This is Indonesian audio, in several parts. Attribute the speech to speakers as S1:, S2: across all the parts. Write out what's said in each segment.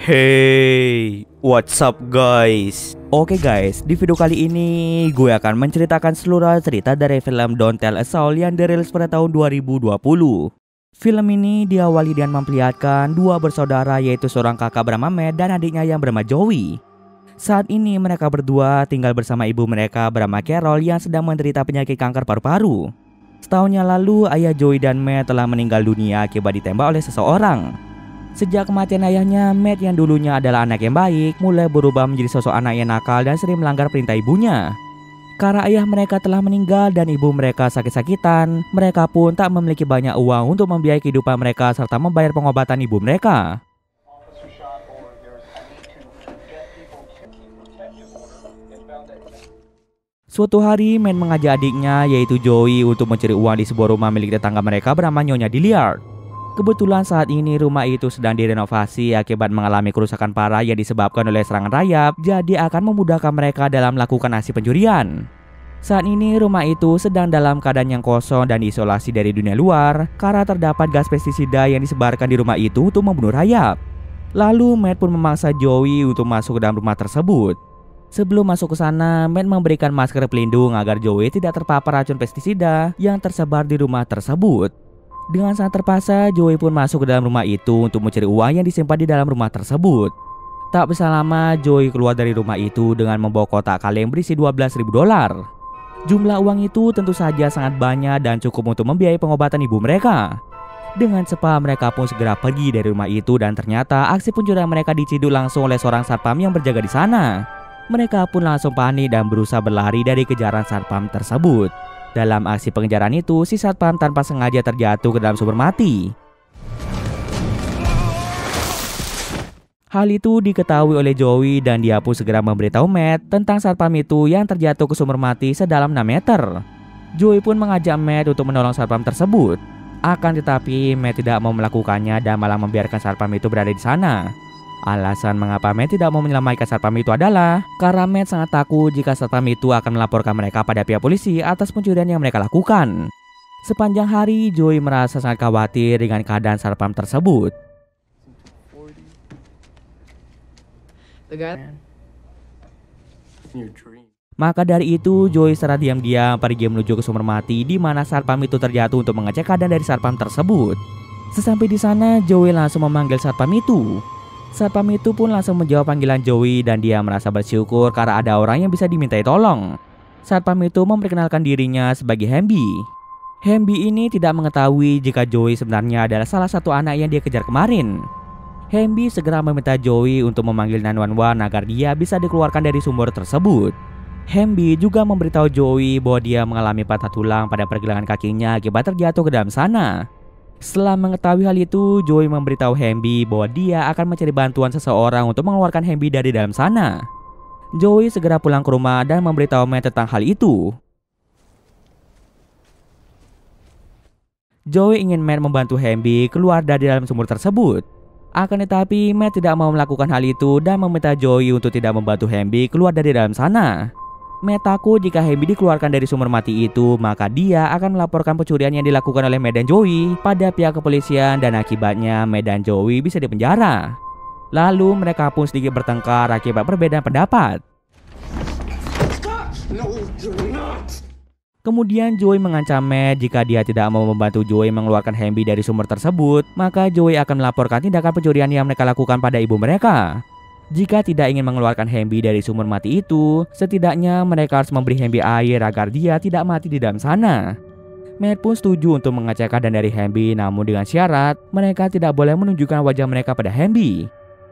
S1: Hey, what's up guys? Oke guys, di video kali ini gue akan menceritakan seluruh cerita dari film Don't Tell a Soul yang dirilis pada tahun 2020. Film ini diawali dengan memperlihatkan dua bersaudara, yaitu seorang kakak bernama Matt dan adiknya yang bernama Joey. Saat ini mereka berdua tinggal bersama ibu mereka bernama Carol yang sedang menderita penyakit kanker paru-paru. Setahun yang lalu, ayah Joey dan Matt telah meninggal dunia akibat ditembak oleh seseorang. Sejak kematian ayahnya, Matt yang dulunya adalah anak yang baik mulai berubah menjadi sosok anak yang nakal dan sering melanggar perintah ibunya. Karena ayah mereka telah meninggal dan ibu mereka sakit-sakitan, mereka pun tak memiliki banyak uang untuk membiayai kehidupan mereka serta membayar pengobatan ibu mereka. Suatu hari, Matt mengajak adiknya yaitu Joey untuk mencari uang di sebuah rumah milik tetangga mereka bernama Nyonya Dillard. Kebetulan saat ini rumah itu sedang direnovasi akibat mengalami kerusakan parah yang disebabkan oleh serangan rayap, jadi akan memudahkan mereka dalam melakukan aksi pencurian. Saat ini rumah itu sedang dalam keadaan yang kosong dan diisolasi dari dunia luar karena terdapat gas pestisida yang disebarkan di rumah itu untuk membunuh rayap. Lalu Matt pun memaksa Joey untuk masuk ke dalam rumah tersebut. Sebelum masuk ke sana, Matt memberikan masker pelindung agar Joey tidak terpapar racun pestisida yang tersebar di rumah tersebut. Dengan sangat terpaksa, Joey pun masuk ke dalam rumah itu untuk mencari uang yang disimpan di dalam rumah tersebut. Tak bisa lama, Joey keluar dari rumah itu dengan membawa kotak kaleng berisi $12.000. Jumlah uang itu tentu saja sangat banyak dan cukup untuk membiayai pengobatan ibu mereka. Dengan cepat mereka pun segera pergi dari rumah itu dan ternyata aksi pencurian mereka diciduk langsung oleh seorang satpam yang berjaga di sana. Mereka pun langsung panik dan berusaha berlari dari kejaran satpam tersebut. Dalam aksi pengejaran itu, si satpam tanpa sengaja terjatuh ke dalam sumber mati. Hal itu diketahui oleh Joey dan dia pun segera memberitahu Matt tentang satpam itu yang terjatuh ke sumber mati sedalam 6 meter. Joey pun mengajak Matt untuk menolong satpam tersebut. Akan tetapi Matt tidak mau melakukannya dan malah membiarkan satpam itu berada di sana. Alasan mengapa Matt tidak mau menyelamatkan satpam itu adalah karena Matt sangat takut jika satpam itu akan melaporkan mereka pada pihak polisi atas pencurian yang mereka lakukan. Sepanjang hari, Joey merasa sangat khawatir dengan keadaan satpam tersebut. Maka dari itu, Joey secara diam-diam pergi menuju ke sumber mati di mana satpam itu terjatuh untuk mengecek keadaan dari satpam tersebut. Sesampai di sana, Joey langsung memanggil satpam itu. Satpam itu pun langsung menjawab panggilan Joey dan dia merasa bersyukur karena ada orang yang bisa dimintai tolong. Satpam itu memperkenalkan dirinya sebagai Hamby. Hamby ini tidak mengetahui jika Joey sebenarnya adalah salah satu anak yang dia kejar kemarin. Hamby segera meminta Joey untuk memanggil 911 agar dia bisa dikeluarkan dari sumur tersebut. Hamby juga memberitahu Joey bahwa dia mengalami patah tulang pada pergelangan kakinya akibat terjatuh ke dalam sana. Setelah mengetahui hal itu, Joey memberitahu Hamby bahwa dia akan mencari bantuan seseorang untuk mengeluarkan Hamby dari dalam sana. Joey segera pulang ke rumah dan memberitahu Matt tentang hal itu. Joey ingin Matt membantu Hamby keluar dari dalam sumur tersebut. Akan tetapi Matt tidak mau melakukan hal itu dan meminta Joey untuk tidak membantu Hamby keluar dari dalam sana. Matt takut jika Hamby dikeluarkan dari sumber mati itu, maka dia akan melaporkan pencurian yang dilakukan oleh Matt dan Joey pada pihak kepolisian dan akibatnya Matt dan Joey bisa dipenjara. Lalu mereka pun sedikit bertengkar akibat perbedaan pendapat. Kemudian Joey mengancam Matt jika dia tidak mau membantu Joey mengeluarkan Hamby dari sumur tersebut, maka Joey akan melaporkan tindakan pencurian yang mereka lakukan pada ibu mereka. Jika tidak ingin mengeluarkan Hamby dari sumur mati itu, setidaknya mereka harus memberi Hamby air agar dia tidak mati di dalam sana. Matt pun setuju untuk mengecek keadaan dari Hamby, namun dengan syarat mereka tidak boleh menunjukkan wajah mereka pada Hamby.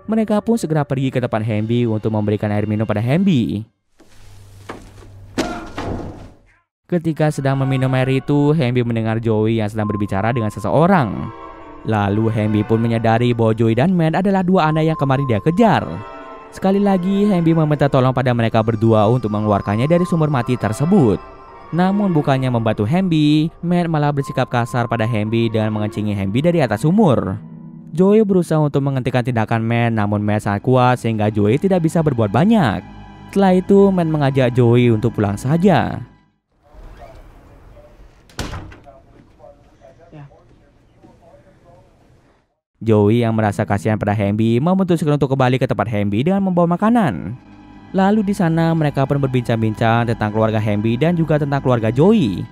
S1: Mereka pun segera pergi ke depan Hamby untuk memberikan air minum pada Hamby. Ketika sedang meminum air itu, Hamby mendengar Joey yang sedang berbicara dengan seseorang. Lalu Hamby pun menyadari bahwa Joey dan Matt adalah dua anak yang kemarin dia kejar. Sekali lagi Hamby meminta tolong pada mereka berdua untuk mengeluarkannya dari sumur mati tersebut. Namun bukannya membantu Hamby, Matt malah bersikap kasar pada Hamby dengan mengencingi Hamby dari atas sumur. Joey berusaha untuk menghentikan tindakan Matt, namun Matt sangat kuat sehingga Joey tidak bisa berbuat banyak. Setelah itu Matt mengajak Joey untuk pulang saja. Joey yang merasa kasihan pada Hamby memutuskan untuk kembali ke tempat Hamby dengan membawa makanan. Lalu di sana mereka pun berbincang-bincang tentang keluarga Hamby dan juga tentang keluarga Joey.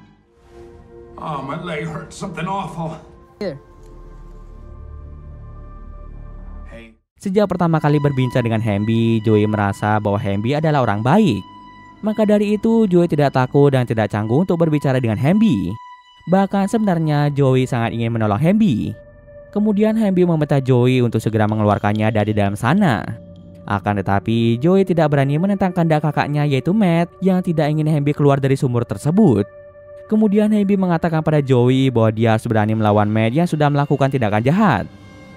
S2: Oh, my leg hurts. Something awful.
S3: Here.
S2: Hey.
S1: Sejak pertama kali berbincang dengan Hamby, Joey merasa bahwa Hamby adalah orang baik. Maka dari itu Joey tidak takut dan tidak canggung untuk berbicara dengan Hamby. Bahkan sebenarnya Joey sangat ingin menolong Hamby. Kemudian Hamby meminta Joey untuk segera mengeluarkannya dari dalam sana. Akan tetapi Joey tidak berani menentang kehendak kakaknya yaitu Matt yang tidak ingin Hamby keluar dari sumur tersebut. Kemudian Hamby mengatakan pada Joey bahwa dia harus berani melawan Matt yang sudah melakukan tindakan jahat.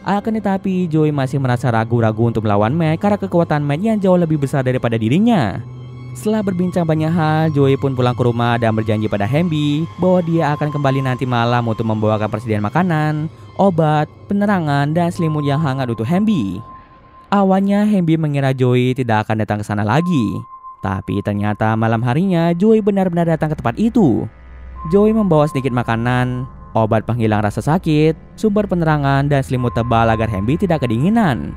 S1: Akan tetapi Joey masih merasa ragu-ragu untuk melawan Matt karena kekuatan Matt yang jauh lebih besar daripada dirinya. Setelah berbincang banyak hal, Joey pun pulang ke rumah dan berjanji pada Hamby bahwa dia akan kembali nanti malam untuk membawakan persediaan makanan, obat, penerangan, dan selimut yang hangat untuk Hamby. Awalnya Hamby mengira Joey tidak akan datang ke sana lagi. Tapi ternyata malam harinya Joey benar-benar datang ke tempat itu. Joey membawa sedikit makanan, obat penghilang rasa sakit, sumber penerangan, dan selimut tebal agar Hamby tidak kedinginan.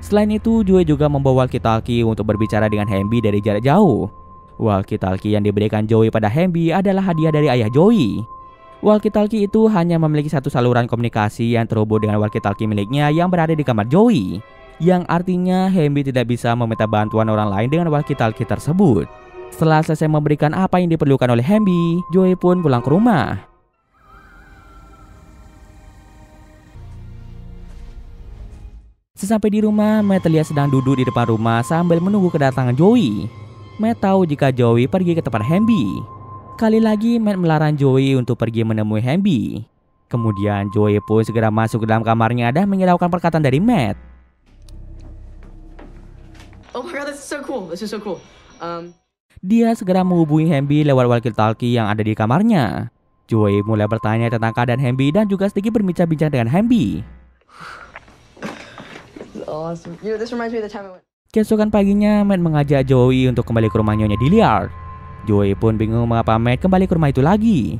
S1: Selain itu, Joey juga membawa walkie-talkie untuk berbicara dengan Hamby dari jarak jauh. Walkie-talkie yang diberikan Joey pada Hamby adalah hadiah dari ayah Joey. Walkie-talkie itu hanya memiliki satu saluran komunikasi yang terhubung dengan walkie-talkie miliknya yang berada di kamar Joey. Yang artinya Hamby tidak bisa meminta bantuan orang lain dengan walkie-talkie tersebut. Setelah selesai memberikan apa yang diperlukan oleh Hamby, Joey pun pulang ke rumah. Sesampai di rumah, Matt terlihat sedang duduk di depan rumah sambil menunggu kedatangan Joey. Matt tahu jika Joey pergi ke tempat Hamby. Kali lagi Matt melarang Joey untuk pergi menemui Hamby. Kemudian Joey pun segera masuk ke dalam kamarnya dan menghiraukan perkataan dari Matt.
S3: Oh my god, this is so cool. This is so cool.
S1: Dia segera menghubungi Hamby lewat walkie-talkie yang ada di kamarnya. Joey mulai bertanya tentang keadaan Hamby dan juga sedikit berbincang-bincang dengan Hamby.
S3: Awesome. You know, this reminds me of the time I went.
S1: Keesokan paginya, Matt mengajak Joey untuk kembali ke rumah Nyonya Dillard. Joey pun bingung mengapa Matt kembali ke rumah itu lagi.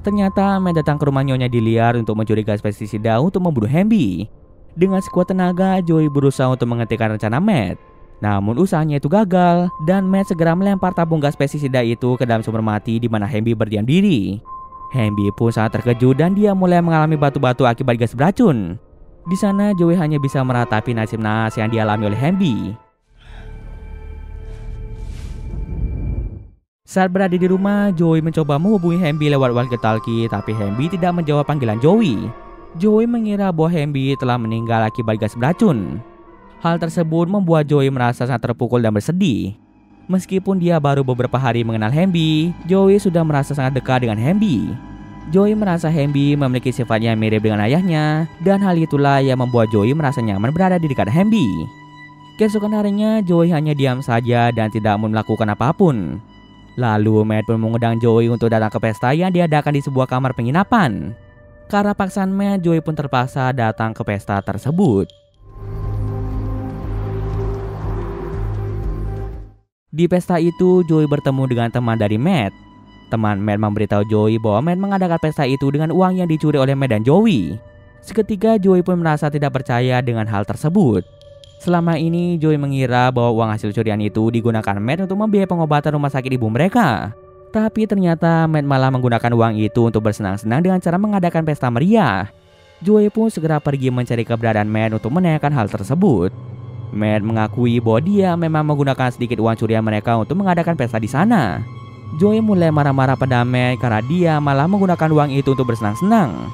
S1: Ternyata Matt datang ke rumah Nyonya Dillard untuk mencuri gas pestisida untuk membunuh Hamby. Dengan sekuat tenaga, Joey berusaha untuk menghentikan rencana Matt. Namun usahanya itu gagal dan Matt segera melempar tabung gas pestisida itu ke dalam sumber mati di mana Hamby berdiam diri. Hamby pun sangat terkejut dan dia mulai mengalami batu-batu akibat gas beracun. Di sana Joey hanya bisa meratapi nasib naas yang dialami oleh Hamby. Saat berada di rumah, Joey mencoba menghubungi Hamby lewat walkie-talkie, tapi Hamby tidak menjawab panggilan Joey. Joey mengira bahwa Hamby telah meninggal akibat gas beracun. Hal tersebut membuat Joey merasa sangat terpukul dan bersedih. Meskipun dia baru beberapa hari mengenal Hamby, Joey sudah merasa sangat dekat dengan Hamby. Joey merasa Hamby memiliki sifat yang mirip dengan ayahnya, dan hal itulah yang membuat Joey merasa nyaman berada di dekat Hamby. Keesokan harinya, Joey hanya diam saja dan tidak melakukan apapun. Lalu Matt pun mengundang Joey untuk datang ke pesta yang diadakan di sebuah kamar penginapan. Karena paksaan Matt, Joey pun terpaksa datang ke pesta tersebut. Di pesta itu, Joey bertemu dengan teman dari Matt. Teman Matt memberitahu Joey bahwa Matt mengadakan pesta itu dengan uang yang dicuri oleh Matt dan Joey. Seketika Joey pun merasa tidak percaya dengan hal tersebut. Selama ini Joey mengira bahwa uang hasil curian itu digunakan Matt untuk membiayai pengobatan rumah sakit ibu mereka. Tapi ternyata Matt malah menggunakan uang itu untuk bersenang-senang dengan cara mengadakan pesta meriah. Joey pun segera pergi mencari keberadaan Matt untuk menanyakan hal tersebut. Matt mengakui bahwa dia memang menggunakan sedikit uang curian mereka untuk mengadakan pesta di sana. Joey mulai marah-marah pada Matt karena dia malah menggunakan uang itu untuk bersenang-senang.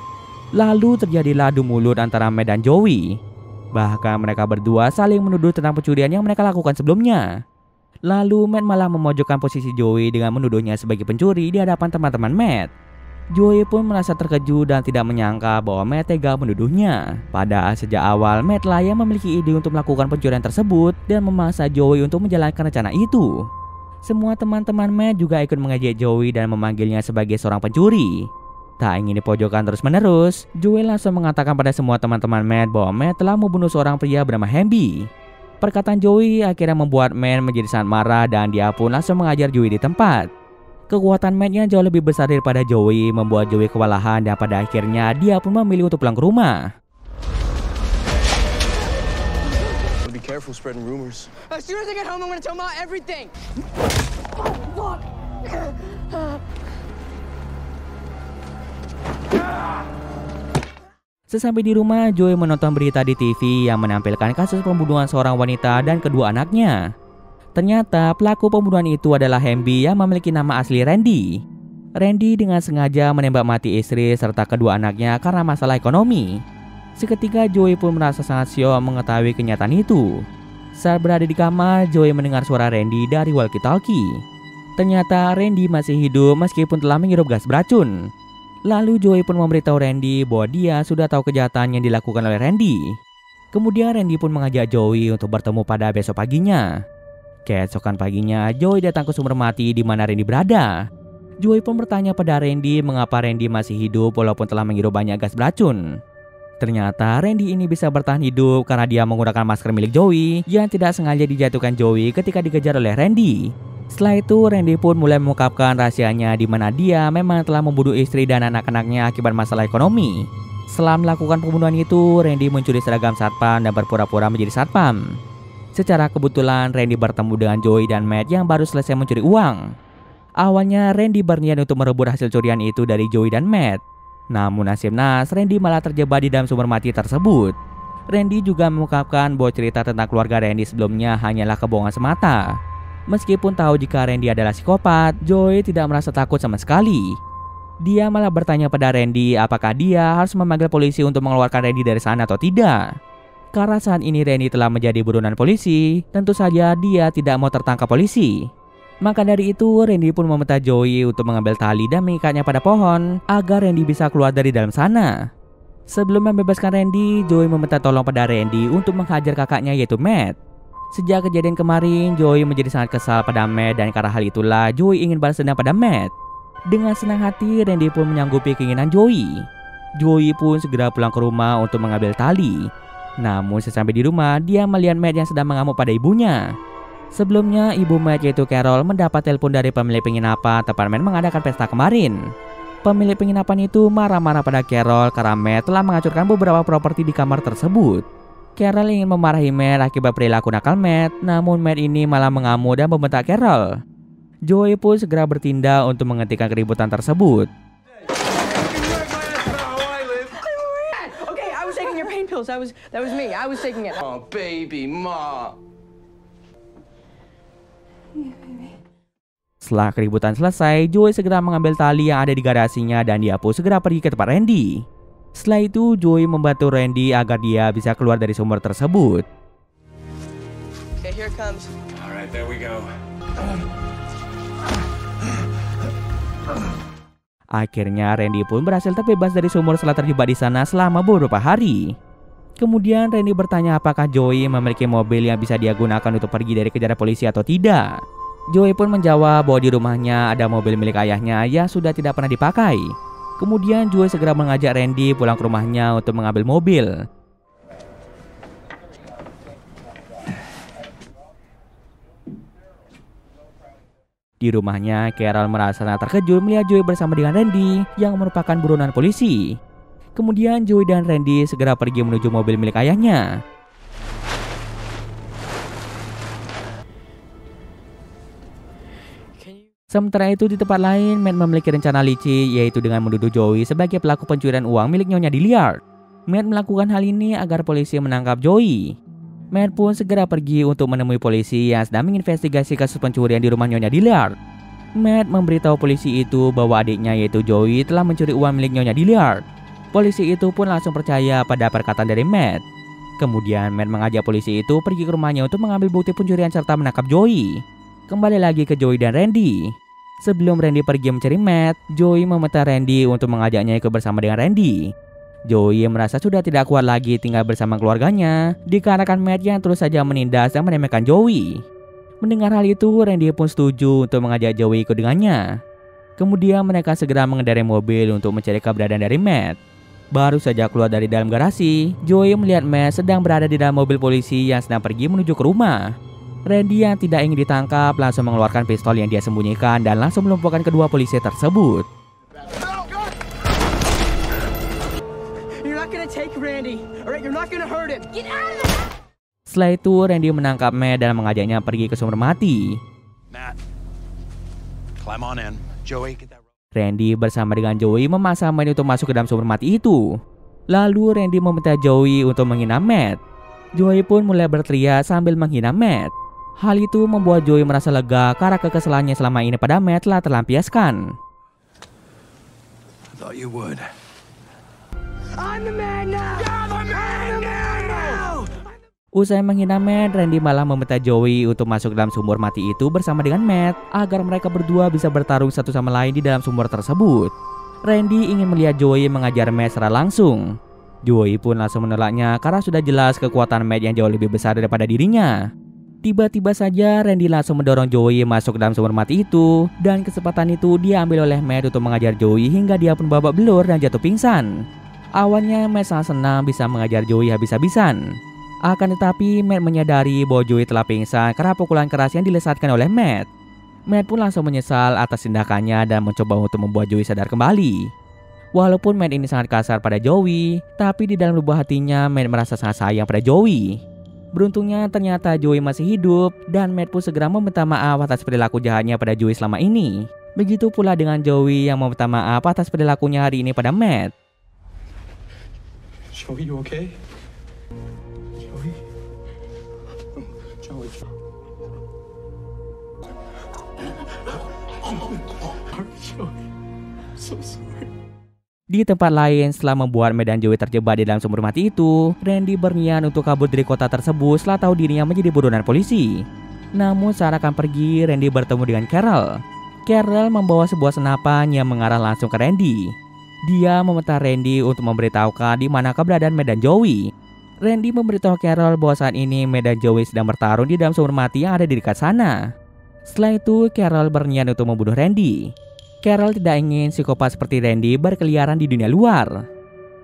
S1: Lalu terjadilah adu mulut antara Matt dan Joey. Bahkan mereka berdua saling menuduh tentang pencurian yang mereka lakukan sebelumnya. Lalu Matt malah memojokkan posisi Joey dengan menuduhnya sebagai pencuri di hadapan teman-teman Matt. Joey pun merasa terkejut dan tidak menyangka bahwa Matt tega menuduhnya. Padahal sejak awal Matt lah yang memiliki ide untuk melakukan pencurian tersebut dan memaksa Joey untuk menjalankan rencana itu. Semua teman-teman Matt juga ikut mengejek Joey dan memanggilnya sebagai seorang pencuri. Tak ingin dipojokkan terus-menerus, Joey langsung mengatakan pada semua teman-teman Matt bahwa Matt telah membunuh seorang pria bernama Hamby. Perkataan Joey akhirnya membuat Matt menjadi sangat marah dan dia pun langsung mengajar Joey di tempat. Kekuatan Matt yang jauh lebih besar daripada Joey membuat Joey kewalahan dan pada akhirnya dia pun memilih untuk pulang ke rumah.
S4: careful spreading rumors.
S3: As soon as I get home, I'm gonna tell Ma everything.
S1: Sesampai di rumah, Joey menonton berita di TV yang menampilkan kasus pembunuhan seorang wanita dan kedua anaknya. Ternyata pelaku pembunuhan itu adalah Hamby yang memiliki nama asli Randy. Randy dengan sengaja menembak mati istri serta kedua anaknya karena masalah ekonomi. Seketika Joey pun merasa sangat syok mengetahui kenyataan itu. Saat berada di kamar, Joey mendengar suara Randy dari walkie-talkie. Ternyata Randy masih hidup meskipun telah menghirup gas beracun. Lalu Joey pun memberitahu Randy bahwa dia sudah tahu kejahatan yang dilakukan oleh Randy. Kemudian Randy pun mengajak Joey untuk bertemu pada besok paginya. Keesokan paginya, Joey datang ke sumber mati di mana Randy berada. Joey pun bertanya pada Randy mengapa Randy masih hidup walaupun telah menghirup banyak gas beracun. Ternyata Randy ini bisa bertahan hidup karena dia menggunakan masker milik Joey yang tidak sengaja dijatuhkan Joey ketika dikejar oleh Randy. Setelah itu, Randy pun mulai mengungkapkan rahasianya di mana dia memang telah membunuh istri dan anak-anaknya akibat masalah ekonomi. Setelah melakukan pembunuhan itu, Randy mencuri seragam satpam dan berpura-pura menjadi satpam. Secara kebetulan, Randy bertemu dengan Joey dan Matt yang baru selesai mencuri uang. Awalnya, Randy berniat untuk merebut hasil curian itu dari Joey dan Matt. Namun nasib nas, Randy malah terjebak di dalam sumber mati tersebut. Randy juga mengungkapkan bahwa cerita tentang keluarga Randy sebelumnya hanyalah kebohongan semata. Meskipun tahu jika Randy adalah psikopat, Joey tidak merasa takut sama sekali. Dia malah bertanya pada Randy apakah dia harus memanggil polisi untuk mengeluarkan Randy dari sana atau tidak. Karena saat ini Randy telah menjadi buronan polisi, tentu saja dia tidak mau tertangkap polisi. Maka dari itu, Randy pun meminta Joey untuk mengambil tali dan mengikatnya pada pohon agar Randy bisa keluar dari dalam sana. Sebelum membebaskan Randy, Joey meminta tolong pada Randy untuk menghajar kakaknya yaitu Matt. Sejak kejadian kemarin, Joey menjadi sangat kesal pada Matt dan karena hal itulah Joey ingin balas dendam pada Matt. Dengan senang hati, Randy pun menyanggupi keinginan Joey. Joey pun segera pulang ke rumah untuk mengambil tali. Namun sesampai di rumah, dia melihat Matt yang sedang mengamuk pada ibunya. Sebelumnya, ibu Matt yaitu Carol mendapat telepon dari pemilik penginapan tempat Matt mengadakan pesta kemarin. Pemilik penginapan itu marah-marah pada Carol karena Matt telah menghancurkan beberapa properti di kamar tersebut. Carol ingin memarahi Matt akibat perilaku nakal Matt, namun Matt ini malah mengamuk dan membentak Carol. Joey pun segera bertindak untuk menghentikan keributan tersebut.
S3: That was me. I was taking it.
S4: Oh, baby, Ma.
S1: Setelah keributan selesai, Joey segera mengambil tali yang ada di garasinya dan dia pun segera pergi ke tempat Randy. Setelah itu, Joey membantu Randy agar dia bisa keluar dari sumur tersebut.
S3: Okay, here it comes.
S2: All right, there we go.
S1: Akhirnya Randy pun berhasil terbebas dari sumur setelah terjebak di sana selama beberapa hari. Kemudian Randy bertanya apakah Joey memiliki mobil yang bisa dia gunakan untuk pergi dari kejaran polisi atau tidak. Joey pun menjawab bahwa di rumahnya ada mobil milik ayahnya yang sudah tidak pernah dipakai. Kemudian Joey segera mengajak Randy pulang ke rumahnya untuk mengambil mobil. Di rumahnya, Carol merasa sangat terkejut melihat Joey bersama dengan Randy yang merupakan buronan polisi. Kemudian Joey dan Randy segera pergi menuju mobil milik ayahnya. Sementara itu di tempat lain, Matt memiliki rencana licik yaitu dengan menuduh Joey sebagai pelaku pencurian uang milik Nyonya Dillard. Matt melakukan hal ini agar polisi menangkap Joey. Matt pun segera pergi untuk menemui polisi yang sedang menginvestigasi kasus pencurian di rumah Nyonya Dillard. Matt memberitahu polisi itu bahwa adiknya yaitu Joey telah mencuri uang milik Nyonya Dillard. Polisi itu pun langsung percaya pada perkataan dari Matt. Kemudian Matt mengajak polisi itu pergi ke rumahnya untuk mengambil bukti pencurian serta menangkap Joey. Kembali lagi ke Joey dan Randy. Sebelum Randy pergi mencari Matt, Joey meminta Randy untuk mengajaknya ikut bersama dengan Randy. Joey merasa sudah tidak kuat lagi tinggal bersama keluarganya, dikarenakan Matt yang terus saja menindas dan meremehkan Joey. Mendengar hal itu, Randy pun setuju untuk mengajak Joey ikut dengannya. Kemudian mereka segera mengendarai mobil untuk mencari keberadaan dari Matt. Baru saja keluar dari dalam garasi, Joey melihat Matt sedang berada di dalam mobil polisi yang sedang pergi menuju ke rumah. Randy yang tidak ingin ditangkap langsung mengeluarkan pistol yang dia sembunyikan dan langsung melumpuhkan kedua polisi tersebut. Setelah itu Randy menangkap Matt dan mengajaknya pergi ke sumber mati.
S5: Matt, climb on in. Joey, get that.
S1: Randy bersama dengan Joey memaksa Matt untuk masuk ke dalam sumber mati itu. Lalu Randy meminta Joey untuk menghina Matt. Joey pun mulai berteriak sambil menghina Matt. Hal itu membuat Joey merasa lega karena kekesalannya selama ini pada Matt telah terlampiaskan.
S5: I thought you would.
S3: I'm the man now! You're the man now!
S1: Usai menghina Matt, Randy malah meminta Joey untuk masuk dalam sumur mati itu bersama dengan Matt agar mereka berdua bisa bertarung satu sama lain di dalam sumur tersebut. Randy ingin melihat Joey mengajar Matt secara langsung. Joey pun langsung menolaknya karena sudah jelas kekuatan Matt yang jauh lebih besar daripada dirinya. Tiba-tiba saja Randy langsung mendorong Joey masuk dalam sumur mati itu, dan kesempatan itu diambil oleh Matt untuk mengajar Joey hingga dia pun babak belur dan jatuh pingsan. Awalnya Matt sangat senang bisa mengajar Joey habis-habisan. Akan tetapi Matt menyadari bahwa Joey telah pingsan karena pukulan keras yang dilesatkan oleh Matt. Matt pun langsung menyesal atas tindakannya dan mencoba untuk membuat Joey sadar kembali. Walaupun Matt ini sangat kasar pada Joey, tapi di dalam lubuk hatinya Matt merasa sangat sayang pada Joey. Beruntungnya ternyata Joey masih hidup dan Matt pun segera meminta maaf atas perilaku jahatnya pada Joey selama ini. Begitu pula dengan Joey yang meminta maaf atas perilakunya hari ini pada Matt.
S4: Joey, you okay? Joey? Joey. Joey. So sorry.
S1: Di tempat lain, setelah membuat Matt dan Joey terjebak di dalam sumur mati itu, Randy berniat untuk kabur dari kota tersebut setelah tahu dirinya menjadi buronan polisi. Namun saat akan pergi, Randy bertemu dengan Carol. Carol membawa sebuah senapan yang mengarah langsung ke Randy. Dia meminta Randy untuk memberitahukan di mana keberadaan Matt dan Joey. Randy memberitahu Carol bahwa saat ini Matt dan Joey sedang bertarung di dalam sumur mati yang ada di dekat sana. Setelah itu, Carol berniat untuk membunuh Randy. Carol tidak ingin psikopat seperti Randy berkeliaran di dunia luar.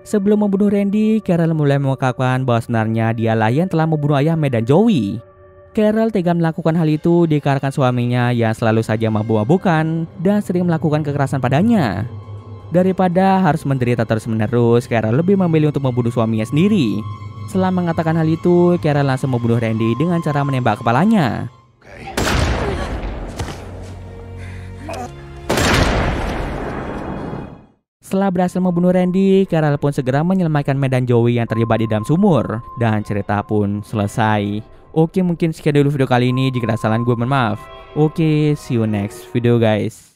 S1: Sebelum membunuh Randy, Carol mulai mengungkapkan bahwa sebenarnya dialah yang telah membunuh ayah Matt dan Joey. Carol tega melakukan hal itu dikarenakan suaminya yang selalu saja mabuk-mabukan dan sering melakukan kekerasan padanya. Daripada harus menderita terus-menerus, Carol lebih memilih untuk membunuh suaminya sendiri. Setelah mengatakan hal itu, Carol langsung membunuh Randy dengan cara menembak kepalanya.
S5: Okay.
S1: Setelah berhasil membunuh Randy, Carol pun segera menyelamatkan Matt dan Joey yang terjebak di dalam sumur. Dan cerita pun selesai. Oke, mungkin sekian dulu video kali ini. Jika ada kesalahan gue mohon maaf. Oke, see you next video guys.